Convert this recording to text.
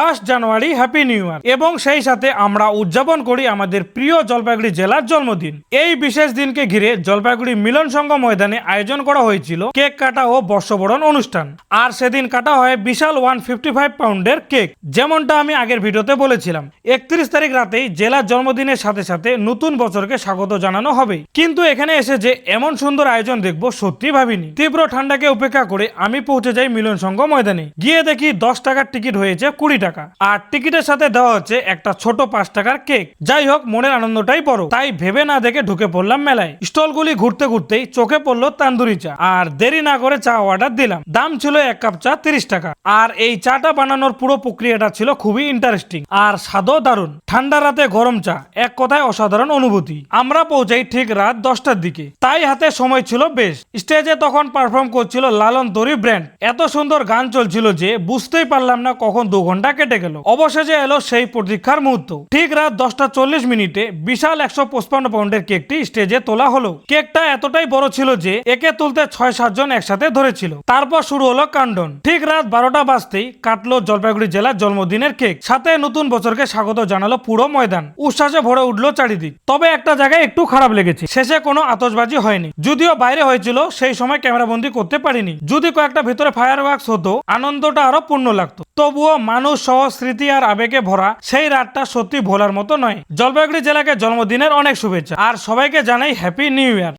1 জানুয়ারি happy new year এবং সেই সাথে আমরা উদযাপন করি আমাদের প্রিয় জলপাইগুড়ি জেলার জন্মদিন। এই বিশেষ দিনকে ঘিরে জলপাইগুড়ি মিলন সংঘ ময়দানে আয়োজন করা হয়েছিল কেক কাটা ও বর্ষবরণ অনুষ্ঠান। আর সেদিন কাটা হয় বিশাল 155 পাউন্ডের কেক। যেমনটা আমি আগের ভিডিওতে বলেছিলাম, 31 তারিখ রাতেই জেলার জন্মদিনের সাথে সাথে নতুন বছরকে স্বাগত জানানো হবে। কিন্তু এখানে এসে যে এমন সুন্দর আয়োজন দেখবো সত্যি ভাবিনি। তীব্র ঠান্ডাকে উপেক্ষা করে আমি পৌঁছে যাই মিলন সংঘ ময়দানে। গিয়ে দেখি 10 টাকার টিকিট হয়েছে 20 টাকা, আর টিকিটের সাথে দেওয়া হচ্ছে একটা ছোট 5 টাকার কেক। যাই হোক, মনের আনন্দটাই বড়, তাই ভেবে না দেখে ঢুকে পড়লাম মেলায়। স্টলগুলি ঘুরতে ঘুরতেই চোখে পড়লো তান্দুরি চা, আর দেরি না করে চা অর্ডার দিলাম। দাম ছিল 1 কাপ চা 30 টাকা। আর এই চাটা বানানোর পুরো প্রক্রিয়াটা ছিল খুবই ইন্টারেস্টিং আর স্বাদও দারুণ। ঠান্ডা রাতে গরম চা, এক কথায় অসাধারণ অনুভূতি। আমরা পৌঁছাই ঠিক রাত 10টার দিকে, তাই হাতে সময় ছিল বেশ। স্টেজে তখন পারফর্ম করছিল লালন তরি ব্র্যান্ড। এত সুন্দর গান চলছিল যে বুঝতেই পারলাম না কখন 2 ঘন্টা কেটে গেল। অবশেষে এলো সেই প্রতীক্ষার মুহূর্ত। ঠিক রাত 10:40 বিশাল 155 পাউন্ডের কেকটি স্টেজে তোলা হলো। কেকটা এতটাই বড় ছিল যে একে তুলতে 6-7 জন একসাথে ধরেছিল। তারপর শুরু হলো কাণ্ডন। ঠিক রাত 12টা বাজতেই কাটলো জলপাইগুড়ি জেলার জন্মদিনের কেক। সাথে নতুন বছরকে স্বাগত জানালো পুরো ময়দান। উচ্ছ্বাসে ভরে উঠলো চারিদিক। তবে একটা জায়গায় একটু খারাপ লেগেছে, শেষে কোনো আতশবাজি হয়নি। যদিও বাইরে হয়েছিল, সেই সময় ক্যামেরাবন্দি করতে পারিনি। যদি কয়েকটা ভিতরে ফায়ার ওয়ার্কস হতো, আনন্দটা আরো পূর্ণ লাগতো। তবুও মানুষ সহ স্মৃতি আর আবেগে ভরা সেই রাতটা সত্যি ভোলার মতো নয়। জলপাইগুড়ি জেলাকে জন্মদিনের অনেক শুভেচ্ছা, আর সবাইকে জানাই হ্যাপি নিউ ইয়ার।